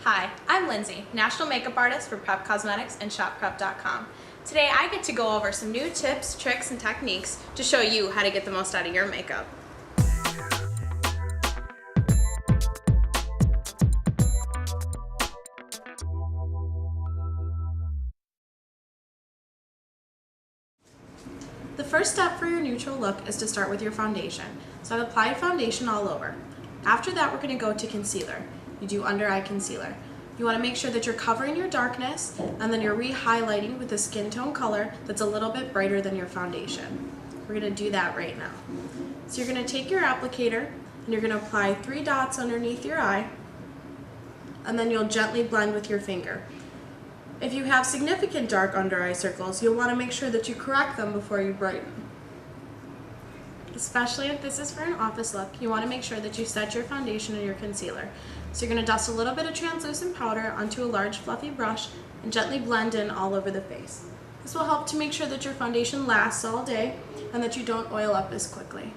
Hi, I'm Lindsay, National Makeup Artist for Prep Cosmetics and ShopPrep.com. Today I get to go over some new tips, tricks, and techniques to show you how to get the most out of your makeup. The first step for your neutral look is to start with your foundation. So I've applied foundation all over. After that, we're going to go to concealer. You do under eye concealer. You want to make sure that you're covering your darkness and then you're re-highlighting with a skin tone color that's a little bit brighter than your foundation. We're going to do that right now. So you're going to take your applicator and you're going to apply 3 dots underneath your eye, and then you'll gently blend with your finger. If you have significant dark under eye circles, you'll want to make sure that you correct them before you brighten. Especially if this is for an office look, you want to make sure that you set your foundation and your concealer. So you're going to dust a little bit of translucent powder onto a large fluffy brush and gently blend in all over the face. This will help to make sure that your foundation lasts all day and that you don't oil up as quickly.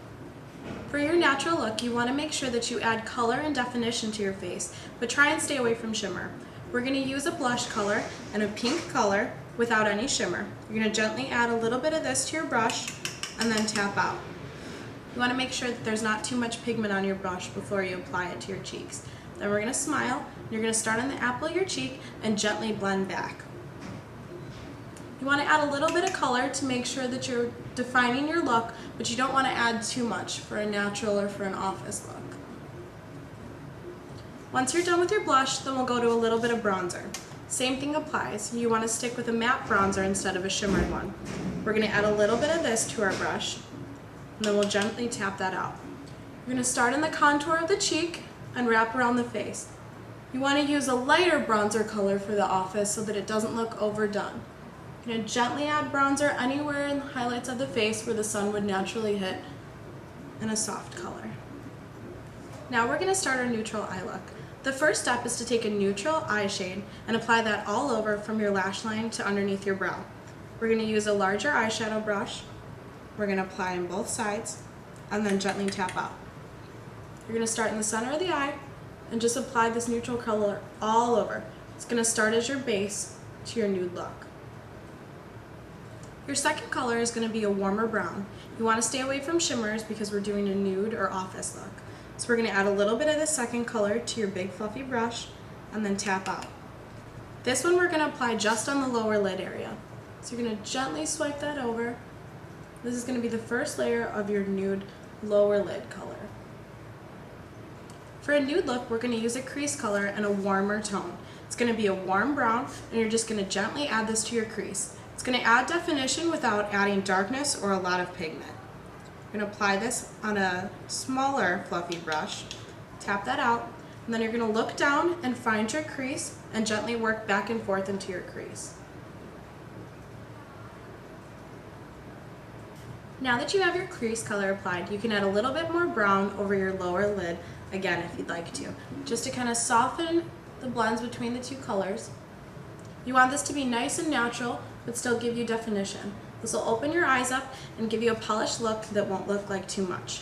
For your natural look, you want to make sure that you add color and definition to your face, but try and stay away from shimmer. We're going to use a blush color and a pink color without any shimmer. You're going to gently add a little bit of this to your brush and then tap out. You want to make sure that there's not too much pigment on your brush before you apply it to your cheeks. Then we're going to smile. You're going to start on the apple of your cheek and gently blend back. You want to add a little bit of color to make sure that you're defining your look, but you don't want to add too much for a natural or for an office look. Once you're done with your blush, then we'll go to a little bit of bronzer. Same thing applies. You want to stick with a matte bronzer instead of a shimmered one. We're going to add a little bit of this to our brush, and then we'll gently tap that out. We're going to start in the contour of the cheek and wrap around the face. You want to use a lighter bronzer color for the office so that it doesn't look overdone. You're going to gently add bronzer anywhere in the highlights of the face where the sun would naturally hit, in a soft color. Now we're going to start our neutral eye look. The first step is to take a neutral eye shade and apply that all over from your lash line to underneath your brow. We're going to use a larger eyeshadow brush. We're going to apply on both sides and then gently tap out. You're going to start in the center of the eye and just apply this neutral color all over. It's going to start as your base to your nude look. Your second color is going to be a warmer brown. You want to stay away from shimmers because we're doing a nude or office look. So we're going to add a little bit of the second color to your big fluffy brush and then tap out. This one we're going to apply just on the lower lid area. So you're going to gently swipe that over. This is going to be the first layer of your nude lower lid color. For a nude look, we're going to use a crease color and a warmer tone. It's going to be a warm brown, and you're just going to gently add this to your crease. It's going to add definition without adding darkness or a lot of pigment. You're going to apply this on a smaller fluffy brush, tap that out, and then you're going to look down and find your crease and gently work back and forth into your crease. Now that you have your crease color applied, you can add a little bit more brown over your lower lid, again if you'd like to, just to kind of soften the blends between the two colors. You want this to be nice and natural, but still give you definition. This will open your eyes up and give you a polished look that won't look like too much.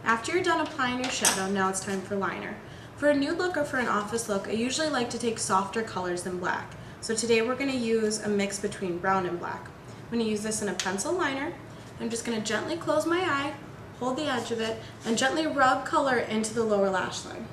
After you're done applying your shadow, now it's time for liner. For a nude look or for an office look, I usually like to take softer colors than black. So today we're going to use a mix between brown and black. I'm going to use this in a pencil liner. I'm just going to gently close my eye, hold the edge of it, and gently rub color into the lower lash line.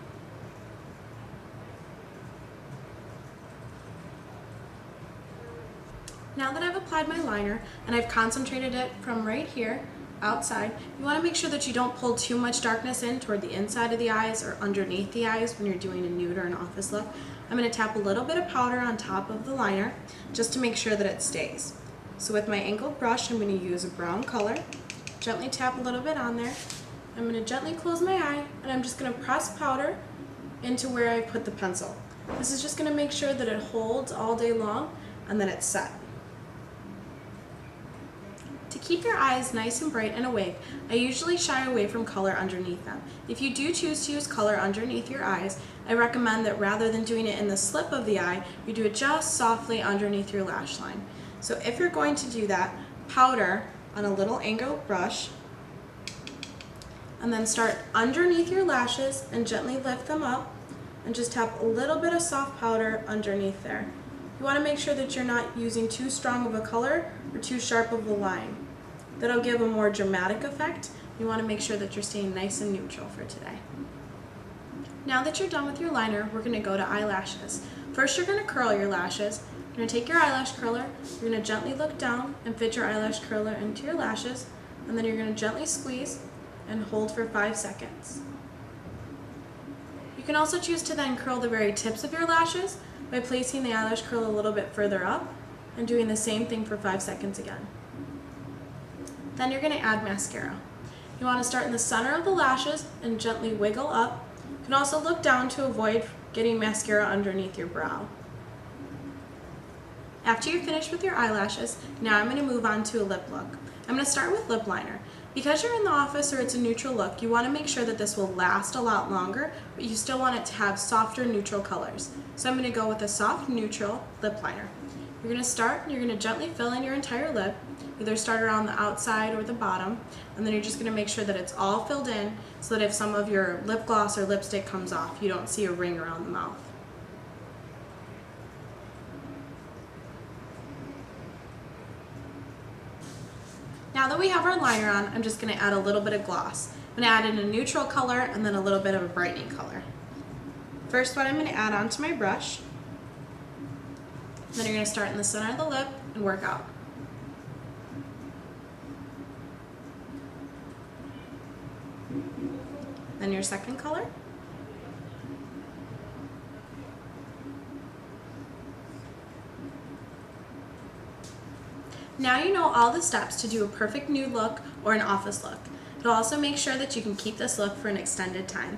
Now that I've applied my liner and I've concentrated it from right here outside, you want to make sure that you don't pull too much darkness in toward the inside of the eyes or underneath the eyes when you're doing a nude or an office look. I'm going to tap a little bit of powder on top of the liner just to make sure that it stays. So with my angled brush, I'm going to use a brown color, gently tap a little bit on there. I'm going to gently close my eye and I'm just going to press powder into where I put the pencil. This is just going to make sure that it holds all day long and that it's set. To keep your eyes nice and bright and awake, I usually shy away from color underneath them. If you do choose to use color underneath your eyes, I recommend that rather than doing it in the slip of the eye, you do it just softly underneath your lash line. So if you're going to do that, powder on a little angled brush, and then start underneath your lashes and gently lift them up and just tap a little bit of soft powder underneath there. You want to make sure that you're not using too strong of a color or too sharp of a line. That'll give a more dramatic effect. You want to make sure that you're staying nice and neutral for today. Now that you're done with your liner, we're going to go to eyelashes. First, you're going to curl your lashes. You're going to take your eyelash curler, you're going to gently look down and fit your eyelash curler into your lashes, and then you're going to gently squeeze and hold for 5 seconds. You can also choose to then curl the very tips of your lashes by placing the eyelash curl a little bit further up and doing the same thing for 5 seconds again. Then you're going to add mascara. You want to start in the center of the lashes and gently wiggle up. You can also look down to avoid getting mascara underneath your brow. After you're finished with your eyelashes, now I'm going to move on to a lip look. I'm going to start with lip liner. Because you're in the office or it's a neutral look, you want to make sure that this will last a lot longer, but you still want it to have softer neutral colors. So I'm going to go with a soft neutral lip liner. You're going to start and you're going to gently fill in your entire lip. Either start around the outside or the bottom, and then you're just going to make sure that it's all filled in so that if some of your lip gloss or lipstick comes off, you don't see a ring around the mouth. Now that we have our liner on, I'm just going to add a little bit of gloss. I'm going to add in a neutral color and then a little bit of a brightening color. First, what I'm going to add onto my brush, then you're going to start in the center of the lip and work out. Then your second color. Now you know all the steps to do a perfect nude look or an office look. It'll also make sure that you can keep this look for an extended time.